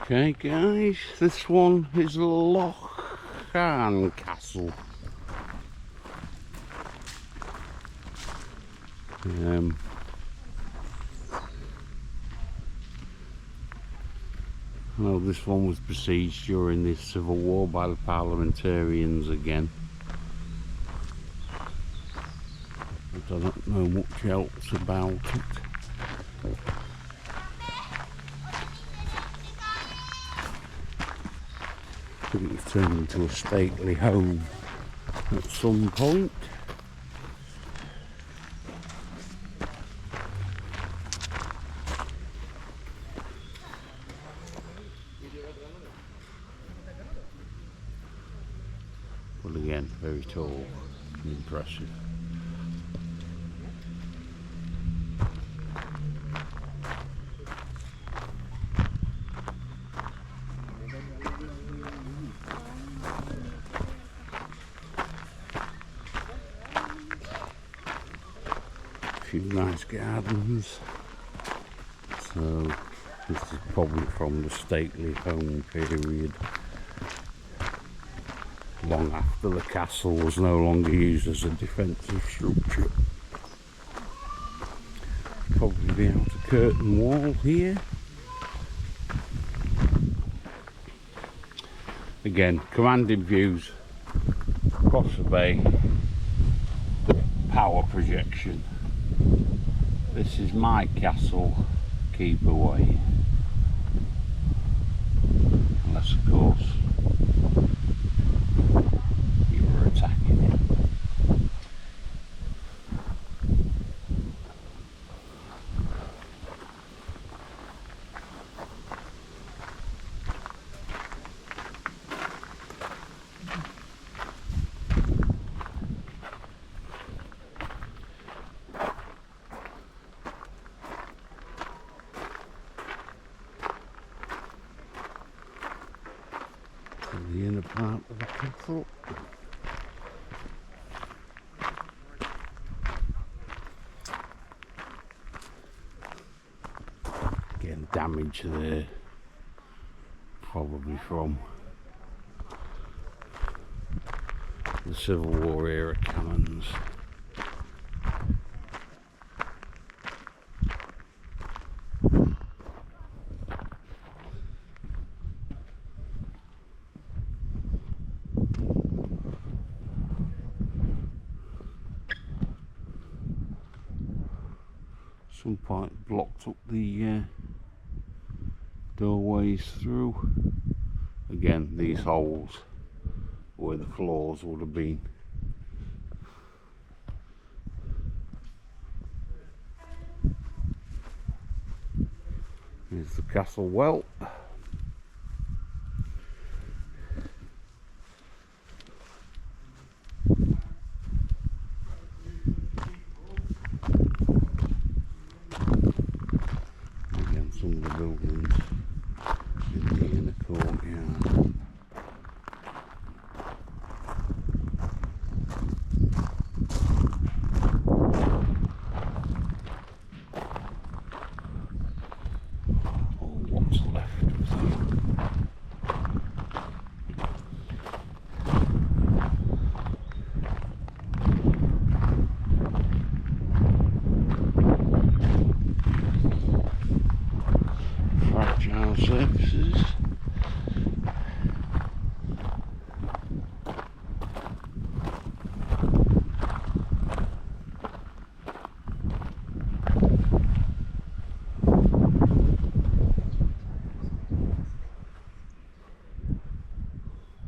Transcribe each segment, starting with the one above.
Okay guys, this one is Laugharne Castle. Well, this one was besieged during the Civil War by the parliamentarians again. But I don't know much else about it. I think it was turned into a stately home at some point. But again, very tall and impressive. A few nice gardens. So this is probably from the stately home period, long after the castle was no longer used as a defensive structure. Probably be able to curtain wall here. Again, commanding views across the bay, power projection. This is my castle, keep away. Unless of course you were attacking it. The inner part of the castle. Again, damage there, probably from the Civil War era cannons. Some point blocked up the doorways through. Again, these holes where the floors would have been. Here's the castle well. Some of the buildings in the inner courtyard. Oh, what's left of them? Fragile surfaces.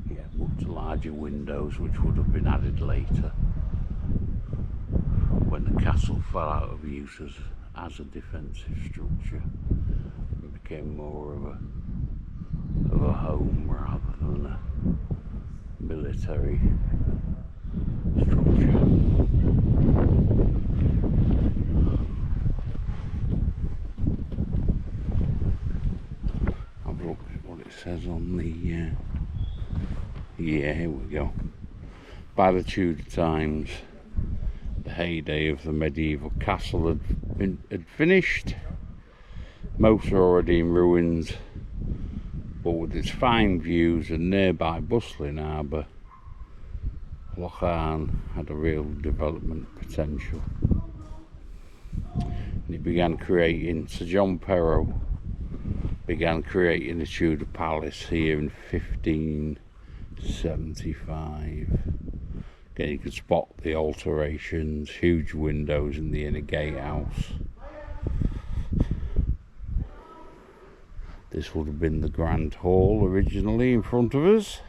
Yeah, much larger windows which would have been added later when the castle fell out of use as a defensive structure. Became more of a home rather than a military structure. I've looked at what it says on the yeah, here we go. By the Tudor times, the heyday of the medieval castle had finished. Most are already in ruins, but with its fine views and nearby bustling harbour, Laugharne had a real development potential. And he began creating, Sir John Perrow began creating a Tudor palace here in 1575. Again, you could spot the alterations, huge windows in the inner gatehouse. This would have been the Grand Hall originally in front of us.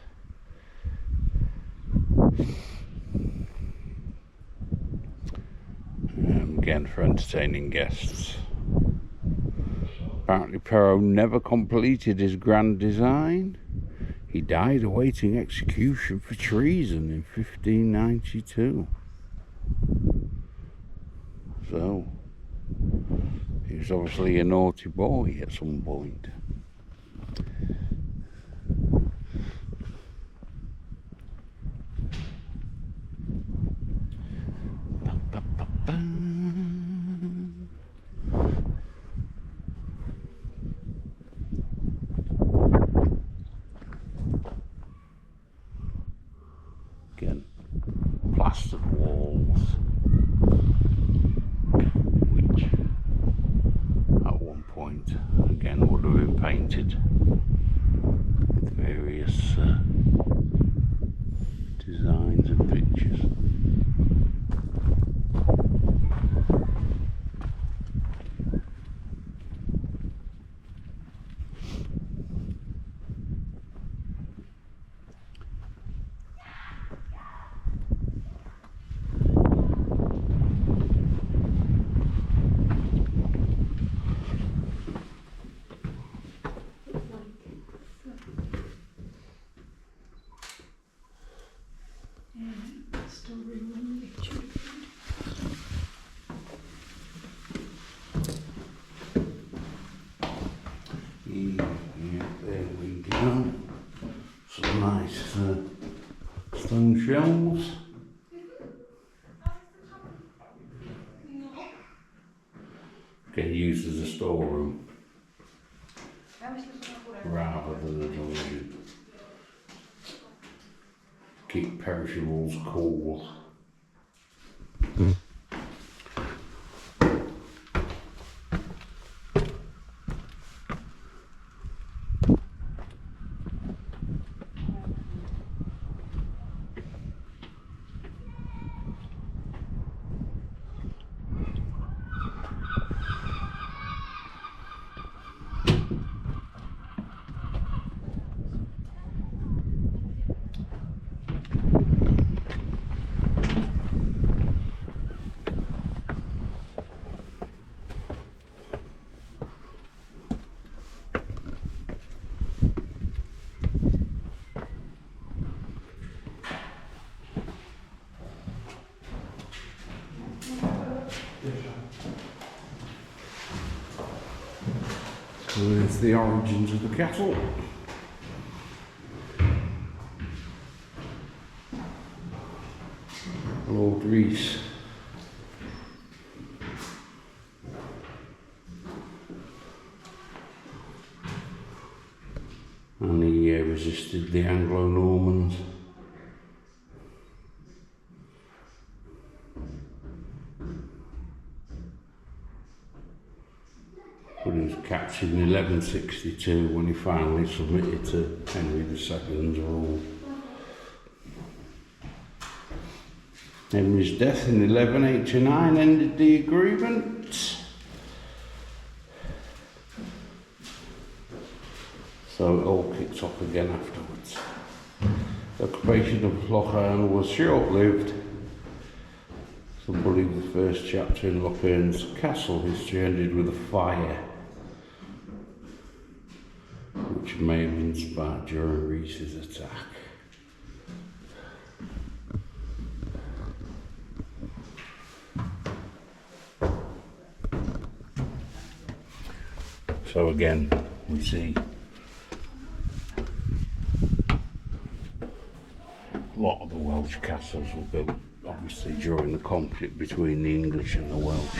Again, for entertaining guests. Apparently Perrault never completed his grand design. He died awaiting execution for treason in 1592. So, he was obviously a naughty boy at some point. Again, plastered walls, which at one point again would have been painted with various designs and pictures. Yeah, there we go. Some nice stone shelves. Get used as a storeroom rather than a dungeon. Keep perishables cool. So there's the origins of the castle. Lord Rees. And he resisted the Anglo-Normans. But he was captured in 1162 when he finally submitted to Henry II's rule. Henry's death in 1189 ended the agreement. So it all kicked off again afterwards. The occupation of Laugharne was short-lived. So I believe the first chapter in Laugharne's Castle history ended with a fire, which may have been sparked during Rees's attack. So again, we see a lot of the Welsh castles were built obviously during the conflict between the English and the Welsh.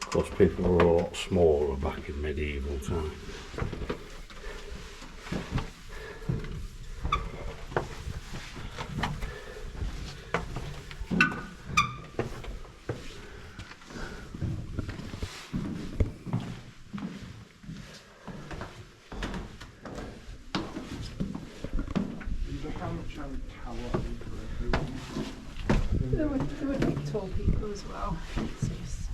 Of course, people were a lot smaller back in medieval times. There were big tall people as well.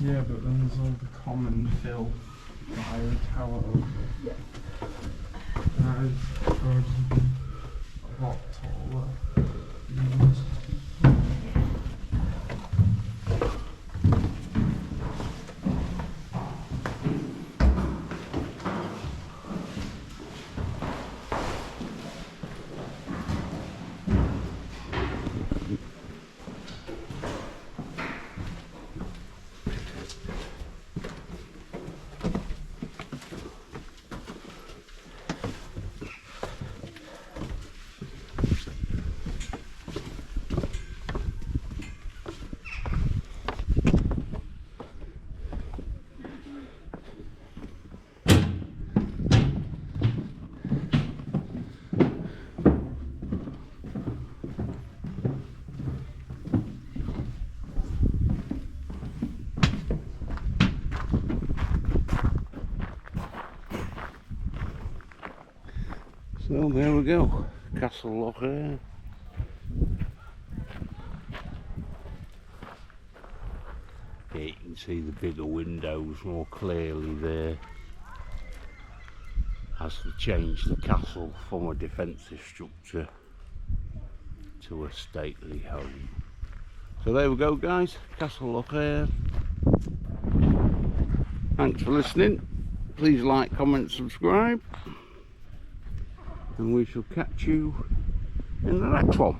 Yeah, but then there's all the common fill by the tower over. Yeah. That is probably a lot taller. So there we go, Castle Laugharne. Yeah, you can see the bigger windows more clearly there, as they changed the castle from a defensive structure to a stately home. So there we go guys, Castle Laugharne. Thanks for listening. Please like, comment, subscribe, and we shall catch you in the next one.